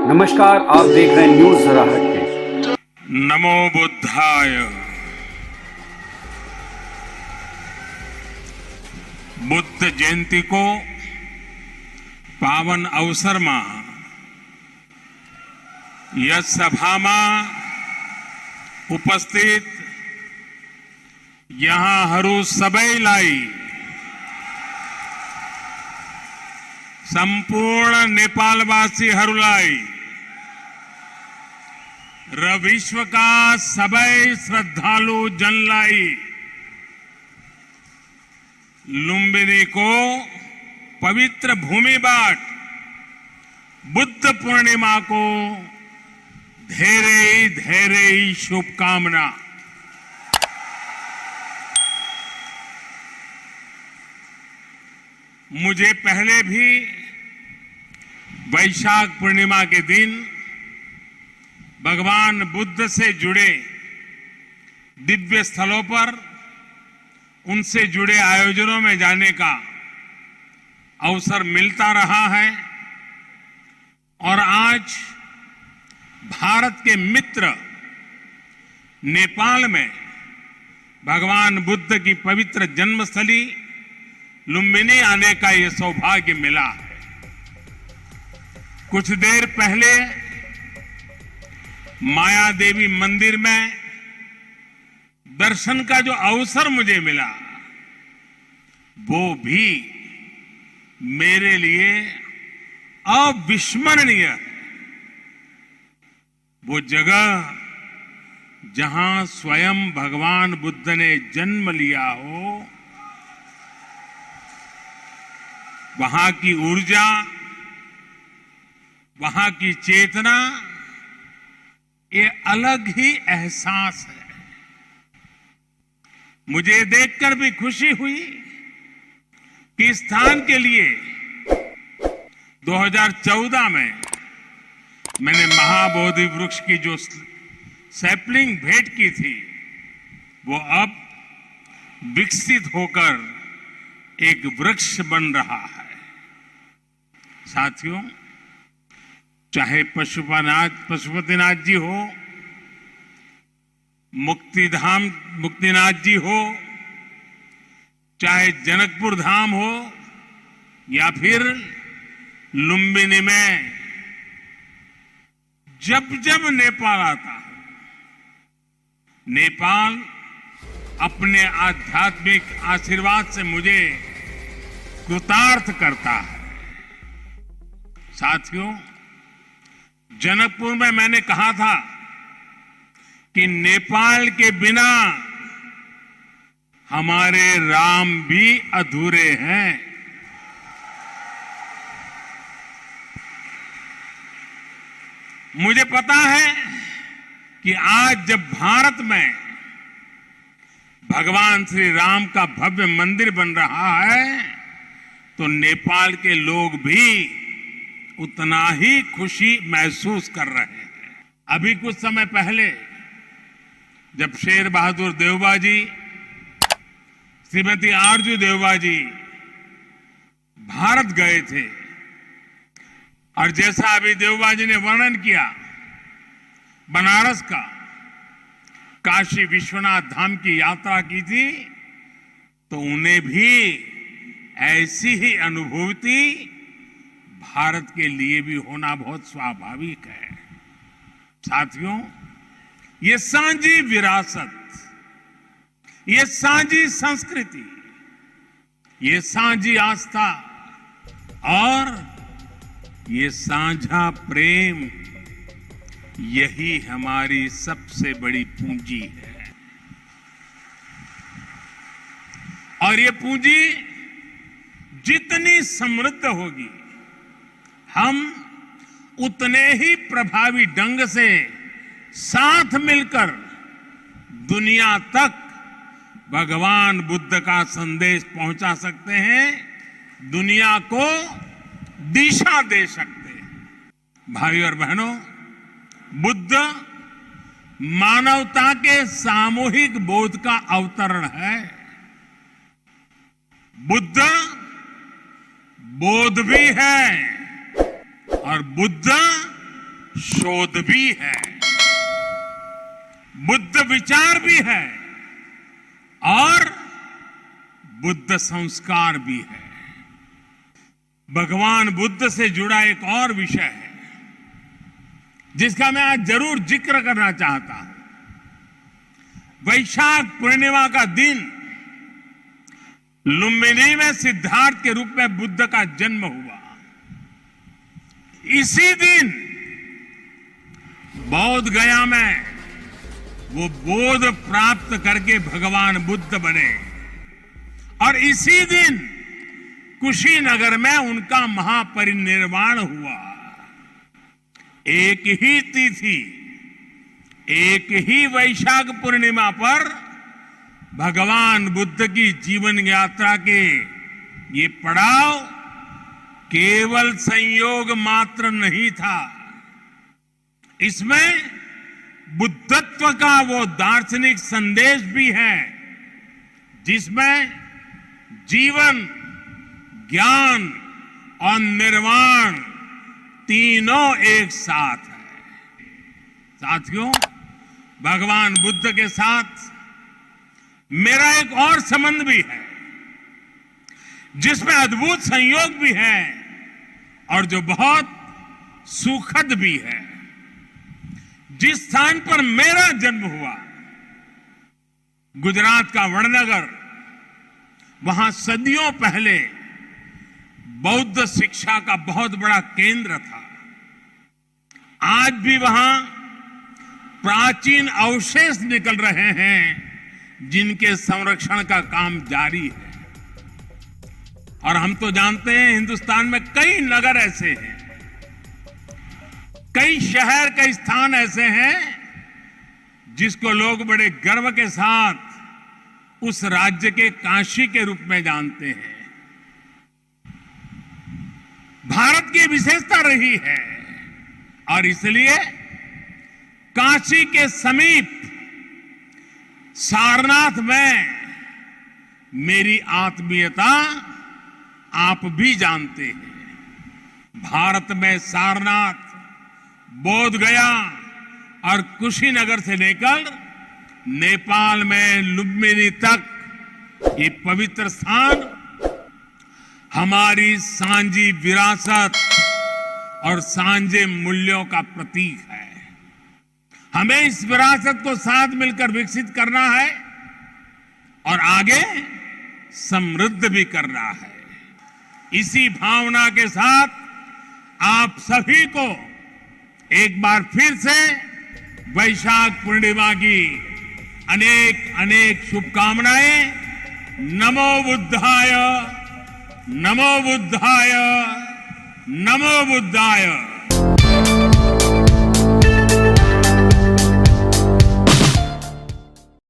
नमस्कार, आप देख रहे हैं न्यूज जरा हटके। नमो बुद्धाय। बुद्ध जयंती को पावन अवसर में यह सभा में उपस्थित यहाँ हरू सबई लाई संपूर्ण नेपालवासी हरूलाई र विश्व का सबई श्रद्धालु जनलाई लुम्बिनी को पवित्र भूमि बाट बुद्ध पूर्णिमा को धेरे धेरे शुभकामना। मुझे पहले भी वैशाख पूर्णिमा के दिन भगवान बुद्ध से जुड़े दिव्य स्थलों पर उनसे जुड़े आयोजनों में जाने का अवसर मिलता रहा है और आज भारत के मित्र नेपाल में भगवान बुद्ध की पवित्र जन्मस्थली लुम्बिनी आने का यह सौभाग्य मिला है। कुछ देर पहले माया देवी मंदिर में दर्शन का जो अवसर मुझे मिला वो भी मेरे लिए अविस्मरणीय है। वो जगह जहां स्वयं भगवान बुद्ध ने जन्म लिया हो, वहां की ऊर्जा, वहां की चेतना, ये अलग ही एहसास है। मुझे देखकर भी खुशी हुई कि इस स्थान के लिए 2014 में मैंने महाबोधि वृक्ष की जो सैपलिंग भेंट की थी वो अब विकसित होकर एक वृक्ष बन रहा है। साथियों, चाहे पशुपतिनाथ जी हो, मुक्तिनाथ जी हो, चाहे जनकपुर धाम हो या फिर लुम्बिनी में जब जब नेपाल आता है, नेपाल अपने आध्यात्मिक आशीर्वाद से मुझे कृतार्थ करता है। साथियों, जनकपुर में मैंने कहा था कि नेपाल के बिना हमारे राम भी अधूरे हैं। मुझे पता है कि आज जब भारत में भगवान श्री राम का भव्य मंदिर बन रहा है तो नेपाल के लोग भी उतना ही खुशी महसूस कर रहे हैं। अभी कुछ समय पहले जब शेर बहादुर देवबा जी, श्रीमती आरजू देवबा जी भारत गए थे और जैसा अभी देवबा जी ने वर्णन किया बनारस का, काशी विश्वनाथ धाम की यात्रा की थी, तो उन्हें भी ऐसी ही अनुभूति भारत के लिए भी होना बहुत स्वाभाविक है। साथियों, ये सांझी विरासत, ये सांझी संस्कृति, ये सांझी आस्था और ये साझा प्रेम, यही हमारी सबसे बड़ी पूंजी है। और ये पूंजी जितनी समृद्ध होगी, हम उतने ही प्रभावी ढंग से साथ मिलकर दुनिया तक भगवान बुद्ध का संदेश पहुंचा सकते हैं, दुनिया को दिशा दे सकते हैं। भाई और बहनों, बुद्ध मानवता के सामूहिक बोध का अवतरण है। बुद्ध बोध भी है और बुद्ध शोध भी है, बुद्ध विचार भी है और बुद्ध संस्कार भी है। भगवान बुद्ध से जुड़ा एक और विषय है जिसका मैं आज जरूर जिक्र करना चाहता हूं। वैशाख पूर्णिमा का दिन लुम्बिनी में सिद्धार्थ के रूप में बुद्ध का जन्म हुआ। इसी दिन बौद्ध गया में वो बोध प्राप्त करके भगवान बुद्ध बने और इसी दिन कुशीनगर में उनका महापरिनिर्वाण हुआ। एक ही तिथि, एक ही वैशाख पूर्णिमा पर भगवान बुद्ध की जीवन यात्रा के ये पड़ाव केवल संयोग मात्र नहीं था, इसमें बुद्धत्व का वो दार्शनिक संदेश भी है जिसमें जीवन, ज्ञान और निर्वाण तीनों एक साथ है। साथियों, भगवान बुद्ध के साथ मेरा एक और संबंध भी है जिसमें अद्भुत संयोग भी है और जो बहुत सुखद भी है। जिस स्थान पर मेरा जन्म हुआ, गुजरात का वडनगर, वहां सदियों पहले बौद्ध शिक्षा का बहुत बड़ा केंद्र था। आज भी वहां प्राचीन अवशेष निकल रहे हैं जिनके संरक्षण का काम जारी है। और हम तो जानते हैं हिंदुस्तान में कई नगर ऐसे हैं, कई शहर, कई स्थान ऐसे हैं जिसको लोग बड़े गर्व के साथ उस राज्य के काशी के रूप में जानते हैं। भारत की विशेषता रही है और इसलिए काशी के समीप सारनाथ में मेरी आत्मीयता आप भी जानते हैं। भारत में सारनाथ, बोध गया और कुशीनगर से लेकर नेपाल में लुम्बिनी तक ये पवित्र स्थान हमारी सांझी विरासत और सांझे मूल्यों का प्रतीक है। हमें इस विरासत को साथ मिलकर विकसित करना है और आगे समृद्ध भी करना है। इसी भावना के साथ आप सभी को एक बार फिर से वैशाख पूर्णिमा की अनेक अनेक शुभकामनाएं। नमो बुद्धाय, नमो बुद्धाय, नमो बुद्धाय।